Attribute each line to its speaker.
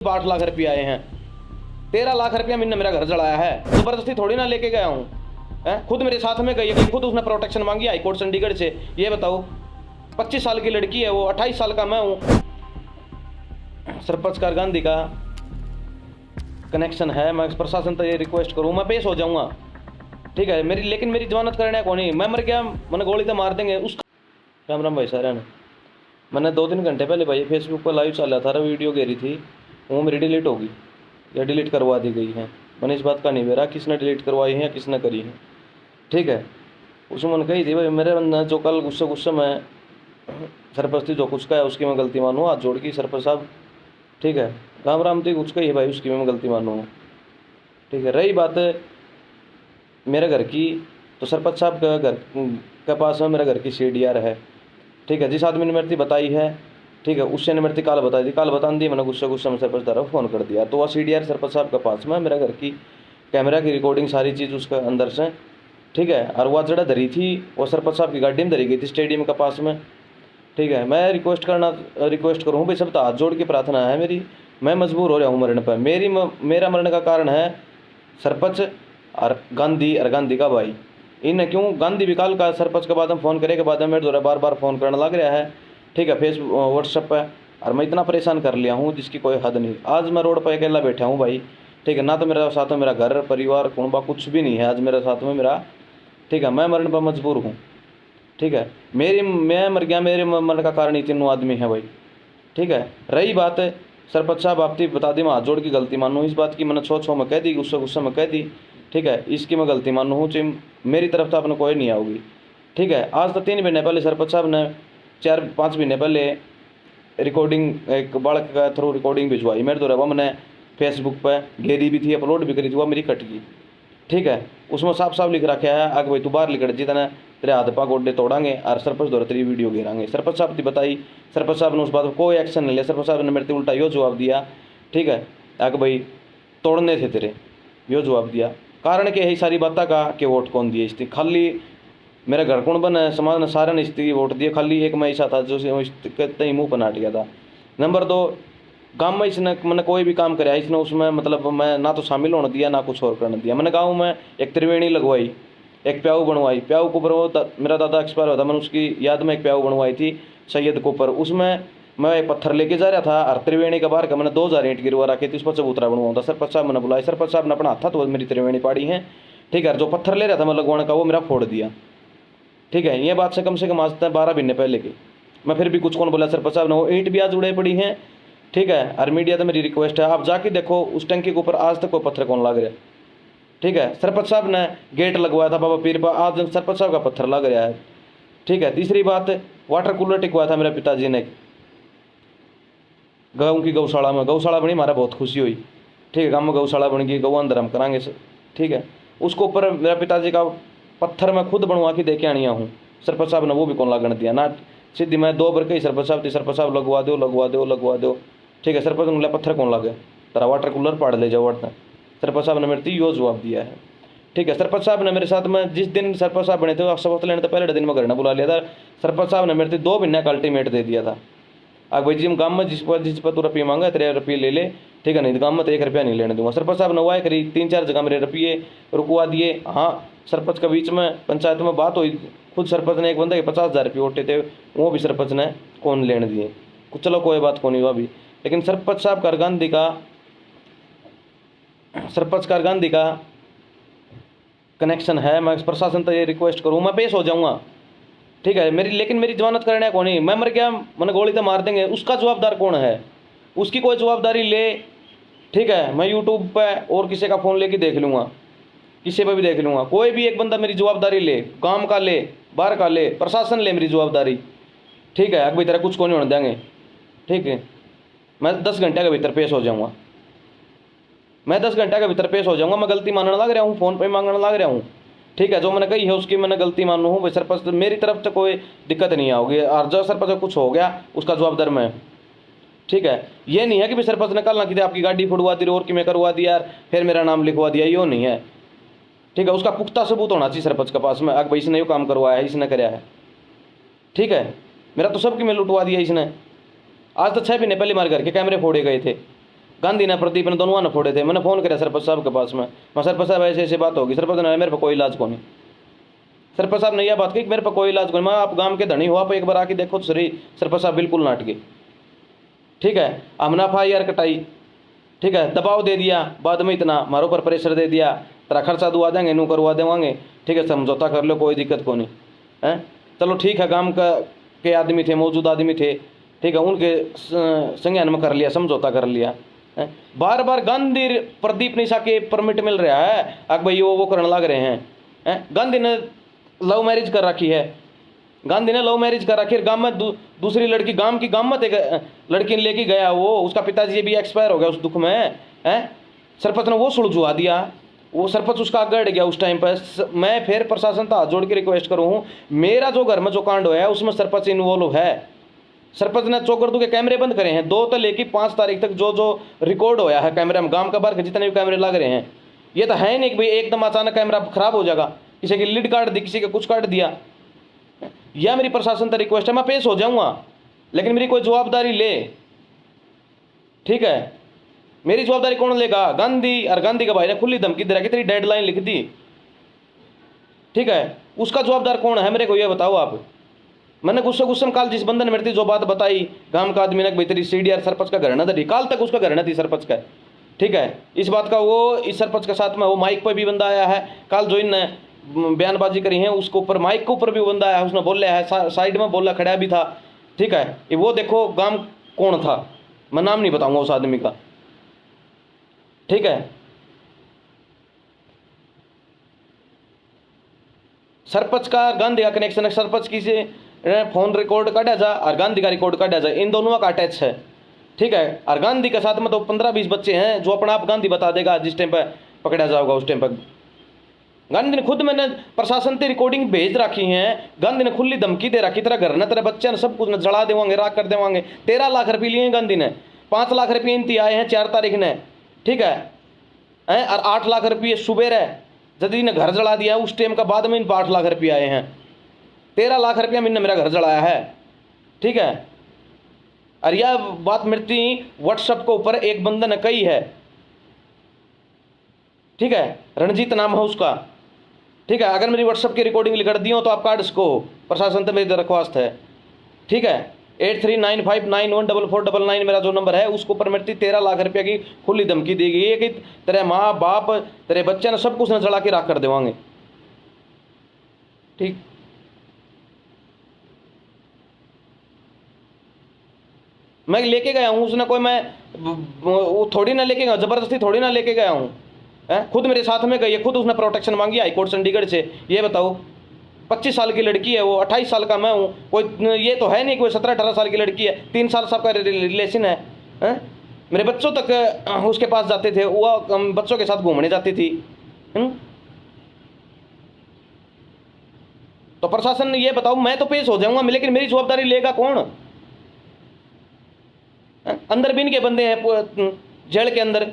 Speaker 1: 8 लाख रुपये आए हैं। 13 लाख रुपया मैंने मेरा घर जलाया है। जबरदस्ती थोड़ी ना लेके गया हूँ, खुद मेरे साथ में गई है, खुद उसने प्रोटेक्शन मांगी हाईकोर्ट चंडीगढ़ से। ये बताओ 25 साल की लड़की है वो, 28 साल का मैं हूँ। सरपंच कार गांधी का कनेक्शन है। मैं प्रशासन तो ये रिक्वेस्ट करूँ, मैं पेश हो जाऊँगा, ठीक है मेरी, लेकिन मेरी जमानत करने को नहीं। मैं मर गया, मैंने गोली तो मार देंगे उसका। राम राम भाई सारे ने, मैंने 2-3 घंटे पहले भाई फेसबुक पर लाइव चल रहा था, वीडियो गिरी थी, वो मेरी डिलीट होगी या डिलीट करवा दी गई है। मैंने इस बात का नहीं बेरा किसने डिलीट करवाई है या किसने करी है, ठीक है। उसमें मैंने कही थी भाई मेरे बंदा जो कल गुस्से में सरपंच थी जो कुछ का है उसकी मैं गलती मानूँ, हाथ जोड़ की सरपंच साहब, ठीक है। राम राम थी कुछ का ही है भाई, उसकी मैं गलती मानूँ, ठीक है। रही बात मेरे घर की, तो सरपंच साहब का घर के पास में मेरे घर की CDR है, ठीक है। जिस आदमी ने मेरी बताई है, ठीक है, उससे ने मेरी काल बताई थी, काल बता दी, मैंने गुस्से में सरपंच द्वारा फ़ोन कर दिया। तो वह CDR सरपंच साहब के पास में मेरे घर की कैमरा की रिकॉर्डिंग सारी चीज़ उसके अंदर से, ठीक है। और वह जड़ा धरी थी वो सरपंच साहब की गाड़ी में धरी गई थी स्टेडियम के पास में, ठीक है। मैं रिक्वेस्ट करूँ भाई, सब तो हाथ जोड़ के प्रार्थना है मेरी, मैं मजबूर हो रहा हूँ मरने पर। मेरा मरने का कारण है सरपंच और गांधी का भाई। इन क्यों गांधी भी काल का सरपंच के बाद में फ़ोन करे के बाद में मेरे द्वारा बार फ़ोन करने लग रहा है, ठीक है, फेसबुक व्हाट्सएप पर। और मैं इतना परेशान कर लिया हूँ जिसकी कोई हद नहीं। आज मैं रोड पर अकेला बैठा हूँ भाई, ठीक है, ना तो मेरे साथ में मेरा घर परिवार कुणबा कुछ भी नहीं है आज मेरे साथ में मेरा, ठीक है। मैं मरने पर मजबूर हूँ, ठीक है। मैं मर गया, मेरे मरने का कारण ही 3 आदमी है भाई, ठीक है। रही बात सरपंच साहब आपकी बता दी, मैं हाथ जोड़ की गलती मानूँ इस बात की, मैंने छो में कह दी, गुस्से में कह दी, ठीक है। इसकी मैं गलती मानूँ हूँ, मेरी तरफ तो आपने कोई नहीं आओगी, ठीक है। आज तो 3 महीने पहले सरपंच साहब ने 4-5 महीने पहले रिकॉर्डिंग एक बालक का थ्रू रिकॉर्डिंग भिजवाई मेरे द्वारा, वह मैंने फेसबुक पर घेरी भी थी, अपलोड भी करी थी, वह मेरी कट गई, ठीक है। उसमें साफ लिख रखा है आगे भाई तू बाहर लिख जितना तेरे हाथ पा गोडे तोड़ांगे और सरपंच द्वारा तेरी वीडियो घेरांगे। सरपंच साहब की बताई, सरपंच साहब ने उस बात पर कोई एक्शन नहीं लिया। सरपंच साहब ने मेरे उल्टा यो जवाब दिया, ठीक है, आगे भाई तोड़ने थे तेरे, यो जवाब दिया। कारण के यही सारी बातें का कि वोट कौन दिए इसकी, खाली मेरा घर कौन बना समाज ने सारे ने इसकी वोट दिए, खाली एक मैं ऐसा था जो कहीं मुँह पर नाट गया था। नंबर 2, गाँव में इसने मैंने कोई भी काम कराया इसने उसमें मतलब मैं ना तो शामिल होने दिया ना कुछ और करने दिया। मैंने गाँव में एक त्रिवेणी लगवाई, एक प्याऊ बनवाई, प्याऊ के ऊपर वो मेरा दादा एक्सपायर हुआ था, मैंने उसकी याद में एक प्याऊ बनवाई थी सैयद के ऊपर। उसमें मैं एक पत्थर लेके जा रहा था और त्रिवेणी का बाहर का मैंने 2000 ईंट गिरवा रखी थी, उस पर चबूतरा बनवाऊँ था। सरपंच साहब मैंने बुलाया, सरपंच साहब ने अपना हाथ तो मेरी त्रिवेणी पाड़ी है, ठीक है। जो पत्थर ले रहा था मैं लगवाने का वो मेरा फोड़ दिया, ठीक है। ये बात से कम आज 12 महीने पहले की, मैं फिर भी कुछ कौन बोला सरपंच साहब ने, वो ईंट भी आज उड़े पड़ी हैं, ठीक है। और मीडिया तो मेरी रिक्वेस्ट है आप जाके देखो उस टंकी के ऊपर आज तक कोई पत्थर कौन लग रहा है, ठीक है। सरपंच साहब ने गेट लगवाया था बाबा पीर पर, आज सरपंच साहब का पत्थर लग रहा है, ठीक है। तीसरी बात, वाटर कूलर टिकवाया था मेरे पिताजी ने गाँव की गौशाला में, गौशाला बनी हमारा बहुत खुशी हुई, ठीक है। गाँव में गौशाला बन गई, गौ अंदर हम कराएंगे, ठीक है। उसको ऊपर मेरा पिताजी का पत्थर मैं खुद बनवा के देके आनिया हूँ, सरपंच साहब ने वो भी कौन लगन दिया ना। सीधी मैं 2 बार कही सरपंच साहब थी, सरपंच साहब लगवा दो, ठीक है। सरपंच ने पत्थर कौन लगे, तेरा वाटर कूलर पाड़ ले जाओ वर्तना। सरपंच साहब ने मेरे यो जवाब दिया है, ठीक है। सरपंच साहब ने मेरे साथ में जिस दिन सरपंच साहब बने थे शपथ लेने तो पहले दिन में घर ने बुला लिया था। सरपंच साहब ने मेरे 2 महीने का अल्टीमेट दे दिया था, अब भाई जी गाँव में जिस पर तू रुपये मांगा 13 रुपये ले ले, ठीक है, नहीं तो गाँव में तो 1 रुपया नहीं लेने दूंगा। सरपंच साहब ने वाह करी, 3-4 जगह मेरे रुपये रुकवा दिए। हाँ, सरपंच के बीच में पंचायत में बात हुई, खुद सरपंच ने एक बंदे के 50,000 रुपये उठे थे, वो भी सरपंच ने कौन लेने दिए, चलो कोई बात कौन नहीं हुआ भी। लेकिन सरपंच साहब कार गांधी का कनेक्शन है। मैं प्रशासन तो ये रिक्वेस्ट करूँ, मैं पेश हो जाऊँगा, ठीक है लेकिन मेरी जमानत करने को नहीं। मैं मर गया, मैंने गोली तो मार देंगे, उसका जवाबदार कौन है, उसकी कोई जवाबदारी ले, ठीक है। मैं यूट्यूब पर और किसी का फ़ोन लेके देख लूँगा, किसी पर भी देख लूँगा, कोई भी एक बंदा मेरी जवाबदारी ले, गांव का ले, बाहर का ले, प्रशासन ले मेरी जवाबदारी, ठीक है। अभी तरह कुछ को नहीं होने देंगे, ठीक है। मैं 10 घंटे के भीतर पेश हो जाऊँगा, मैं 10 घंटे के भीतर पेश हो जाऊँगा। मैं गलती मानने लग रहा हूँ, फ़ोन पे मांगने लग रहा हूँ, ठीक है। जो मैंने कही है उसकी मैंने गलती मानू हूँ भाई। सरपंच मेरी तरफ से कोई दिक्कत नहीं आओगी, और जो सरपंच को कुछ हो गया उसका जवाबदार मैं, ठीक है। ये नहीं है कि भाई सरपंच ने कल ना कि आपकी गाड़ी फुड़वा दी और कि मैं करवा दिया यार फिर मेरा नाम लिखवा दिया, यो नहीं है, ठीक है। उसका पुख्ता सबूत होना चाहिए सरपंच के पास में, भाई इसने यो काम करवाया है, इसने कराया है, ठीक है। मेरा तो सबकी मैं लुटवा दिया इसने। आज तो 6 महीने पहले हमारे घर के कैमरे फोड़े गए थे, गांधी ने प्रदीप ने दोनों ने फोड़े थे। मैंने फ़ोन किया सरपंच साहब के पास में, मैं सरपंच साहब ऐसे ऐसे बात होगी। सरपंच ने मेरे पर कोई इलाज को नहीं। सरपंच साहब ने यह बात की कि मेरे पर कोई इलाज को नहीं। मैं आप गांव के धनी हो, आप एक बार आके देखो तो सही। सरपंच साहब बिल्कुल नाट गए। ठीक है, हमने FIR कटाई, ठीक है, दबाव दे दिया, बाद में इतना हमारे ऊपर प्रेशर दे दिया, तेरा खर्चा दुआ देंगे, नू करवा देवांगे, ठीक है, समझौता कर लो, कोई दिक्कत को नहीं है। चलो ठीक है, गांव का के आदमी थे, मौजूद आदमी थे, ठीक है, उनके संज्ञान में कर लिया, समझौता कर लिया। बार बार गांधी प्रदीप निशा के परमिट मिल रहा है, अब भाई वो करने लग रहे हैं। गांधी ने लव मैरिज कर रखी है, गांधी ने लव मैरिज कर रखी है। गांव में दूसरी लड़की, गांव की गांव में एक लड़की ने लेके गया, वो उसका पिताजी भी एक्सपायर हो गया उस दुख में। सरपंच ने वो सुलझवा दिया, वो सरपंच उसका आगे हट गया उस टाइम पर। मैं फिर प्रशासन का हाथ जोड़ के रिक्वेस्ट करूँ, मेरा जो घर में जो कांड हुआ है उसमें सरपंच इन्वॉल्व है। सरपंच ने चौकर्दू के कैमरे बंद करे हैं, 2 तो लेके 5 तारीख तक जो जो रिकॉर्ड होया है कैमरे में, गांव का बाहर के जितने भी कैमरे लग रहे हैं, ये तो है नहीं कि भाई एकदम अचानक कैमरा खराब हो जाएगा, किसी की लीड काट दी, किसी का कुछ काट दिया। यह मेरी प्रशासन तक रिक्वेस्ट है। मैं पेश हो जाऊंगा, लेकिन मेरी कोई जवाबदारी ले, ठीक है। मेरी जवाबदारी कौन लेगा? गांधी। और गांधी का भाई ने खुली धमकी दे रहा कि तेरी डेडलाइन लिख दी, ठीक है, उसका जवाबदार कौन है मेरे को ये बताओ आप। मैंने गुस्से में काल जिस बंदे ने मेरे थी जो बात बताई, गांव का आदमी ने भाई तेरी CDR सरपंच का घर न थी, काल तक उसका घर न थी सरपंच का, ठीक है। इस बात का वो इस सरपंच के साथ में वो माइक पर भी बंदा आया है, काल जो इन बयानबाजी करी है उसके ऊपर माइक के ऊपर भी बंदा आया है, उसने बोला है, साइड में बोला खड़ा भी था, ठीक है। ये वो देखो गांव कौन था, मैं नाम नहीं बताऊंगा उस आदमी का, ठीक है। सरपंच का गांधी का कनेक्शन है, सरपंच की से फोन रिकॉर्ड काटा जा और गांधी का रिकॉर्ड काटा जा, इन दोनों का अटैच है, ठीक है। और गांधी के साथ में तो 15-20 बच्चे हैं जो अपना आप गांधी बता देगा जिस टाइम पर पकड़ा जाएगा उस टाइम पर। गांधी ने खुद, मैंने प्रशासन से रिकॉर्डिंग भेज रखी है, गांधी ने खुली धमकी दे रखी, तेरा घर न तेरे बच्चे ने सब कुछ न जला देवांगे, राख कर देवांगे। 13 लाख रुपये लिए गांधी ने, 5 लाख रुपये इनती आए हैं 4 तारीख ने, ठीक है। और 8 लाख रुपये सुबह है जदी ने घर जला दिया उस टाइम का, बाद में इन 8 लाख रुपये आए हैं। 13 लाख रुपया मैंने मेरा घर जलाया है, ठीक है। और यह बात मेरी व्हाट्सएप के ऊपर एक बंदे ने कही है, ठीक है, रणजीत नाम है उसका, ठीक है। अगर मेरी व्हाट्सएप की रिकॉर्डिंग लिख दी हो तो आप कार्ड इसको, प्रशासन से मेरी दरख्वास्त है, ठीक है। 8395914499 मेरा जो नंबर है उसके ऊपर मेरी 13 लाख रुपया की खुली धमकी दी गई है कि तेरे माँ बाप तेरे बच्चे ने सब कुछ न जला के राख कर देवांगे, ठीक। मैं लेके गया हूँ, उसने कोई, मैं वो थोड़ी ना लेके गया, जबरदस्ती थोड़ी ना लेके गया हूँ, खुद मेरे साथ में गई है, खुद उसने प्रोटेक्शन मांगी हाईकोर्ट चंडीगढ़ से। ये बताओ 25 साल की लड़की है वो, 28 साल का मैं हूँ, कोई ये तो है नहीं कोई 17-18 साल की लड़की है, 3 साल सबका रिलेशन है, मेरे बच्चों तक उसके पास जाते थे, वो बच्चों के साथ घूमने जाती थी। तो प्रशासन ये बताओ, मैं तो पेश हो जाऊंगा लेकिन मेरी जवाबदारी लेगा कौन? अंदर भी इनके बंदे हैं जेल के अंदर,